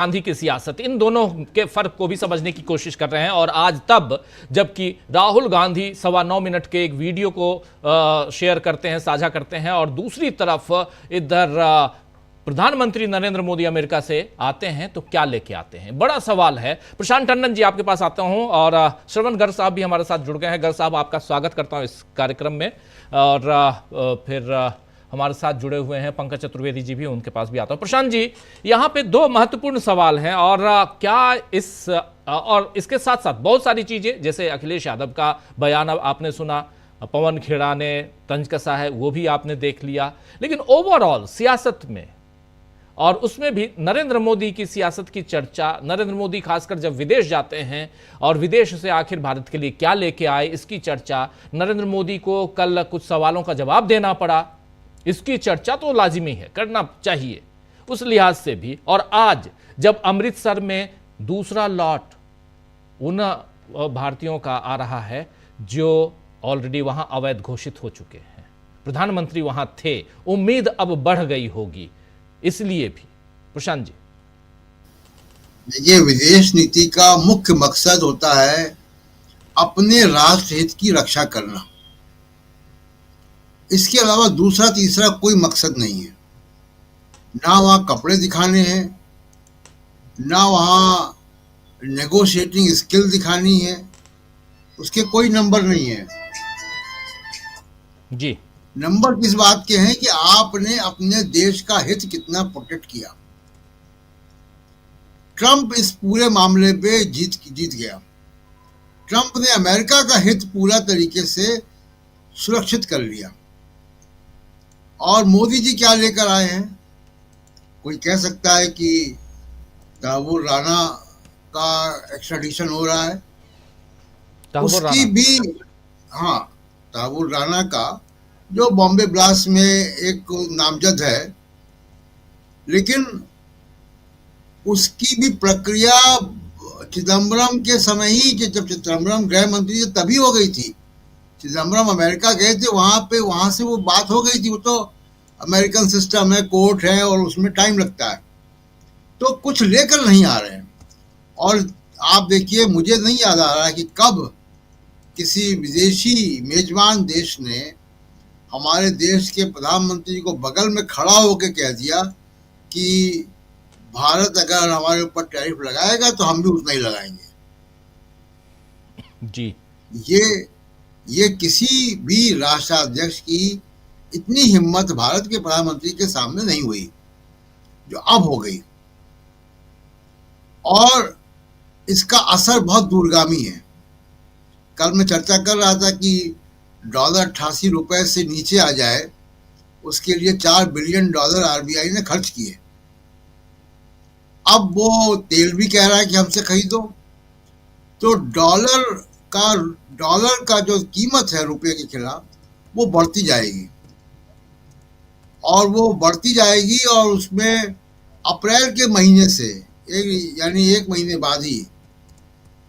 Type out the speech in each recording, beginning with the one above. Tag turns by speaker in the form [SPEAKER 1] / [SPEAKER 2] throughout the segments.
[SPEAKER 1] गांधी की सियासत, इन दोनों के फर्क को भी समझने की कोशिश कर रहे हैं। और आज तब जबकि राहुल गांधी 9.25 मिनट के एक वीडियो को शेयर करते हैं, साझा करते हैं, और दूसरी तरफ इधर प्रधानमंत्री नरेंद्र मोदी अमेरिका से आते हैं, तो क्या लेके आते हैं, बड़ा सवाल है। प्रशांत टंडन जी, आपके पास आता हूं, और श्रवण गर्ग साहब भी हमारे साथ जुड़ गए हैं। गर्ग साहब, आपका स्वागत करता हूं इस कार्यक्रम में। और फिर हमारे साथ जुड़े हुए हैं पंकज चतुर्वेदी जी भी, उनके पास भी आता हूं। प्रशांत जी, यहां पे दो महत्वपूर्ण सवाल हैं, और और इसके साथ साथ बहुत सारी चीजें, जैसे अखिलेश यादव का बयान आपने सुना, पवन खेड़ा ने तंज कसा है, वो भी आपने देख लिया। लेकिन ओवरऑल सियासत में, और उसमें भी नरेंद्र मोदी की सियासत की चर्चा, नरेंद्र मोदी खासकर जब विदेश जाते हैं और विदेश से आखिर भारत के लिए क्या लेके आए, इसकी चर्चा, नरेंद्र मोदी को कल कुछ सवालों का जवाब देना पड़ा, इसकी चर्चा तो लाजिमी है, करना चाहिए उस लिहाज से भी। और आज जब अमृतसर में दूसरा लॉट उन भारतीयों का आ रहा है जो ऑलरेडी वहां अवैध घोषित हो चुके हैं, प्रधानमंत्री वहां थे, उम्मीद अब बढ़ गई होगी, इसलिए भी। प्रशांत जी,
[SPEAKER 2] देखिए, विदेश नीति का मुख्य मकसद होता है अपने राष्ट्र हित की रक्षा करना। इसके अलावा दूसरा तीसरा कोई मकसद नहीं है। ना वहाँ कपड़े दिखाने हैं, ना वहाँ नेगोशिएटिंग स्किल दिखानी है, उसके कोई नंबर नहीं है
[SPEAKER 1] जी।
[SPEAKER 2] नंबर किस बात के हैं कि आपने अपने देश का हित कितना प्रोटेक्ट किया। ट्रंप इस पूरे मामले पे जीत गया। ट्रंप ने अमेरिका का हित पूरा तरीके से सुरक्षित कर लिया। और मोदी जी क्या लेकर आए हैं? कोई कह सकता है कि तहव्वुर राणा का एक्स्ट्राडिशन हो रहा है, उसकी भी, हाँ, तहव्वुर राणा का, जो बॉम्बे ब्लास्ट में एक नामजद है, लेकिन उसकी भी प्रक्रिया चिदम्बरम के समय ही, जब चिदम्बरम गृह मंत्री थे तभी हो गई थी। चिदम्बरम अमेरिका गए थे, वहां से वो बात हो गई थी। वो तो अमेरिकन सिस्टम है, कोर्ट है, और उसमें टाइम लगता है। तो कुछ लेकर नहीं आ रहे हैं। और आप देखिए, मुझे नहीं याद आ रहा है कि कब किसी विदेशी मेजबान देश ने हमारे देश के प्रधानमंत्री को बगल में खड़ा होकर कह दिया कि भारत अगर हमारे ऊपर टैरिफ लगाएगा तो हम भी उतना ही लगाएंगे
[SPEAKER 1] जी।
[SPEAKER 2] ये किसी भी राष्ट्राध्यक्ष की इतनी हिम्मत भारत के प्रधानमंत्री के सामने नहीं हुई जो अब हो गई। और इसका असर बहुत दूरगामी है। कल मैं चर्चा कर रहा था कि डॉलर 88 रुपए से नीचे आ जाए, उसके लिए $4 बिलियन आरबीआई ने खर्च किए। अब वो तेल भी कह रहा है कि हमसे खरीदो। तो डॉलर का जो कीमत है रुपये के खिलाफ, वो बढ़ती जाएगी, और वो बढ़ती जाएगी। और उसमें अप्रैल के महीने से, यानी 1 महीने बाद ही,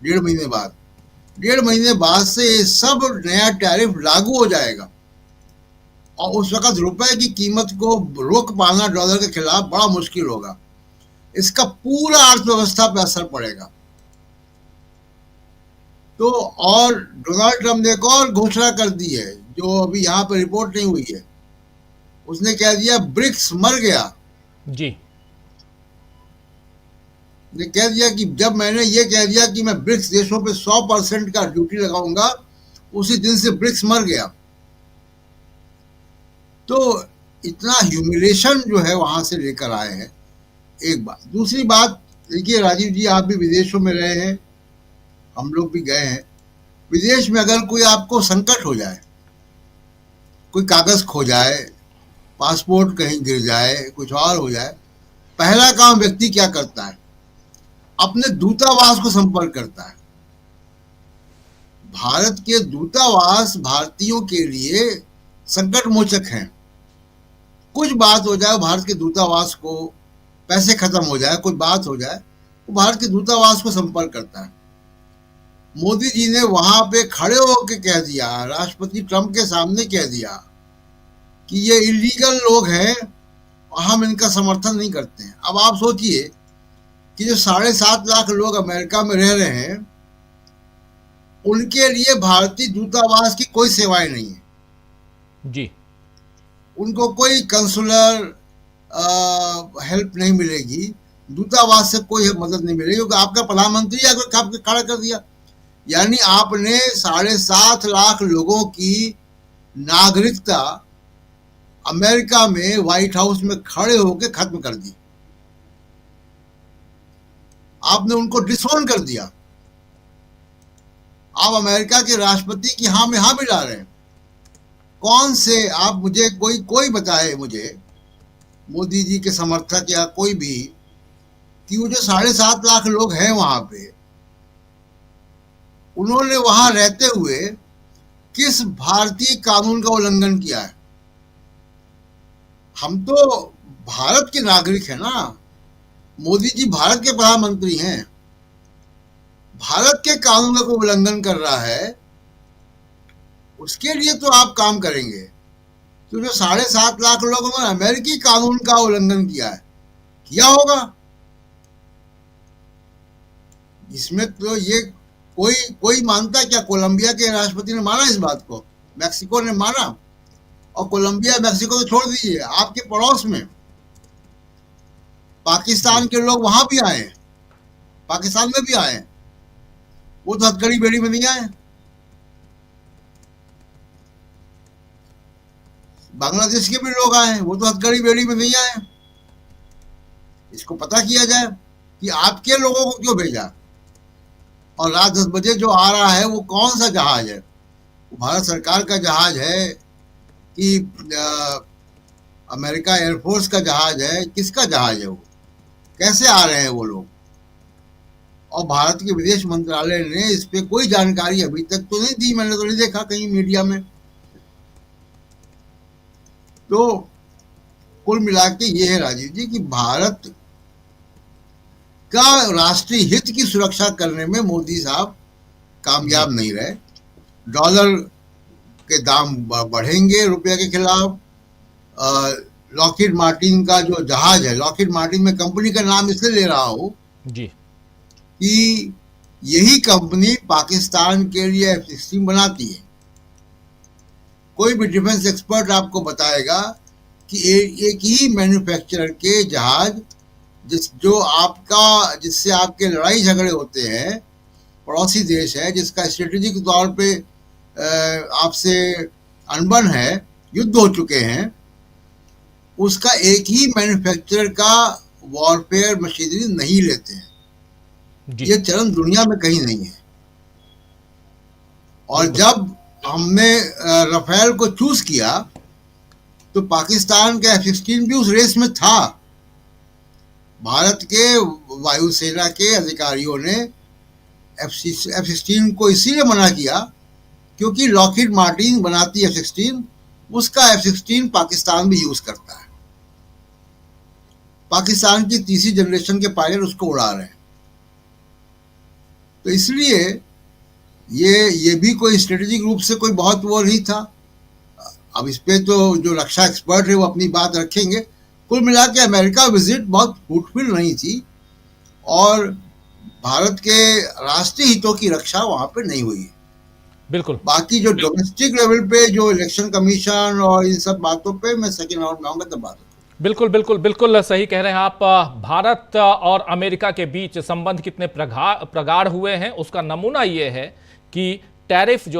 [SPEAKER 2] 1.5 महीने बाद से सब नया टैरिफ लागू हो जाएगा। और उस वक्त रुपए की कीमत को रोक पाना डॉलर के खिलाफ बड़ा मुश्किल होगा। इसका पूरा अर्थव्यवस्था पर असर पड़ेगा। तो और डोनाल्ड ट्रंप ने एक और घोषणा कर दी है, जो अभी यहाँ पर रिपोर्ट नहीं हुई है। उसने कह दिया ब्रिक्स मर गया
[SPEAKER 1] जी।
[SPEAKER 2] ने कह दिया कि जब मैंने ये कह दिया कि मैं ब्रिक्स देशों पे 100% का ड्यूटी लगाऊंगा, उसी दिन से ब्रिक्स मर गया। तो इतना ह्यूमिलेशन जो है वहां से लेकर आए हैं, एक बात। दूसरी बात, देखिए राजीव जी, आप भी विदेशों में रहे हैं, हम लोग भी गए हैं। विदेश में अगर कोई आपको संकट हो जाए, कोई कागज खो जाए, पासपोर्ट कहीं गिर जाए, कुछ और हो जाए, पहला काम व्यक्ति क्या करता है? अपने दूतावास को संपर्क करता है। भारत के दूतावास भारतीयों के लिए संकट मोचक हैं। कुछ बात हो जाए, भारत के दूतावास को, पैसे खत्म हो जाए, कोई बात हो जाए, वो भारत के दूतावास को संपर्क करता है। मोदी जी ने वहां पे खड़े होकर कह दिया, राष्ट्रपति ट्रंप के सामने कह दिया कि ये इलीगल लोग हैं और हम इनका समर्थन नहीं करते हैं। अब आप सोचिए कि जो 7.5 लाख लोग अमेरिका में रह रहे हैं, उनके लिए भारतीय दूतावास की कोई सेवाएं नहीं है
[SPEAKER 1] जी।
[SPEAKER 2] उनको कोई कंसुलर हेल्प नहीं मिलेगी, दूतावास से कोई मदद नहीं मिलेगी, क्योंकि आपका प्रधानमंत्री आकर खड़ा कर दिया। यानी आपने 7.5 लाख लोगों की नागरिकता अमेरिका में व्हाइट हाउस में खड़े होकर खत्म कर दी। आपने उनको डिसोन कर दिया। आप अमेरिका के राष्ट्रपति की हाँ में हाँ मिला रहे हैं। कौन से, आप मुझे कोई बताए मुझे, मोदी जी के समर्थक या कोई भी, कि वो जो 7.5 लाख लोग हैं वहां पे, उन्होंने वहां रहते हुए किस भारतीय कानून का उल्लंघन किया है। हम तो भारत के नागरिक हैं ना, मोदी जी भारत के प्रधानमंत्री हैं। भारत के कानून का कोई उल्लंघन कर रहा है, उसके लिए तो आप काम करेंगे। तो जो 7.5 लाख लोगों ने अमेरिकी कानून का उल्लंघन किया होगा, इसमें तो ये कोई मानता क्या? कोलंबिया के राष्ट्रपति ने माना इस बात को, मैक्सिको ने माना, और कोलंबिया मैक्सिको तो छोड़ दीजिए, आपके पड़ोस में पाकिस्तान के लोग वहां भी आए, पाकिस्तान में भी आए, वो तो हथकड़ी बेड़ी में नहीं आए। बांग्लादेश के भी लोग आए, वो तो हथकड़ी बेड़ी में नहीं आए। इसको पता किया जाए कि आपके लोगों को क्यों भेजा, और रात 10 बजे जो आ रहा है वो कौन सा जहाज है? वो भारत सरकार का जहाज है कि अमेरिका एयरफोर्स का जहाज है? किसका जहाज है वो? कैसे आ रहे हैं वो लोग? और भारत के विदेश मंत्रालय ने इस पे कोई जानकारी अभी तक तो नहीं दी, मैंने तो नहीं देखा कहीं मीडिया में। तो कुल मिला के ये है राजीव जी कि भारत का राष्ट्रीय हित की सुरक्षा करने में मोदी साहब कामयाब नहीं रहे। डॉलर के दाम बढ़ेंगे रुपये के खिलाफ। लॉकहीड मार्टिन का जो जहाज है, लॉकहीड मार्टिन में कंपनी का नाम इसलिए ले रहा हूं
[SPEAKER 1] जी
[SPEAKER 2] कि यही कंपनी पाकिस्तान के लिए F-16 बनाती है। कोई भी डिफेंस एक्सपर्ट आपको बताएगा कि एक ही मैन्युफैक्चरर के जहाज जिससे आपके लड़ाई झगड़े होते हैं, पड़ोसी देश है जिसका स्ट्रेटेजिक तौर पे आपसे अनबन है, युद्ध हो चुके हैं, उसका एक ही मैन्युफैक्चरर का वॉरफेयर मशीनरी नहीं लेते हैं। ये चलन दुनिया में कहीं नहीं है। और जब हमने राफेल को चूज किया तो पाकिस्तान का F-16 भी उस रेस में था। भारत के वायुसेना के अधिकारियों ने F-16 को इसीलिए मना किया क्योंकि लॉकहीड मार्टिन बनाती है F-16, उसका F-16 पाकिस्तान भी यूज करता है। पाकिस्तान की तीसरी जनरेशन के पायलट उसको उड़ा रहे हैं। तो इसलिए ये भी कोई स्ट्रेटेजिक रूप से कोई बहुत वो नहीं था। अब इस पे तो जो रक्षा एक्सपर्ट है वो अपनी बात रखेंगे। कुल मिला के अमेरिका विजिट बहुत फ्रूटफुल नहीं थी और भारत के राष्ट्रीय हितों की रक्षा वहां पे नहीं हुई।
[SPEAKER 1] बिल्कुल।
[SPEAKER 2] बाकी जो डोमेस्टिक लेवल पे जो इलेक्शन कमीशन और इन सब बातों पे मैं सेकेंड राउंड में आऊंगा तब बात।
[SPEAKER 1] बिल्कुल बिल्कुल बिल्कुल सही कह रहे हैं आप। भारत और अमेरिका के बीच संबंध कितने प्रगाढ़ हुए हैं उसका नमूना ये है कि टैरिफ जो है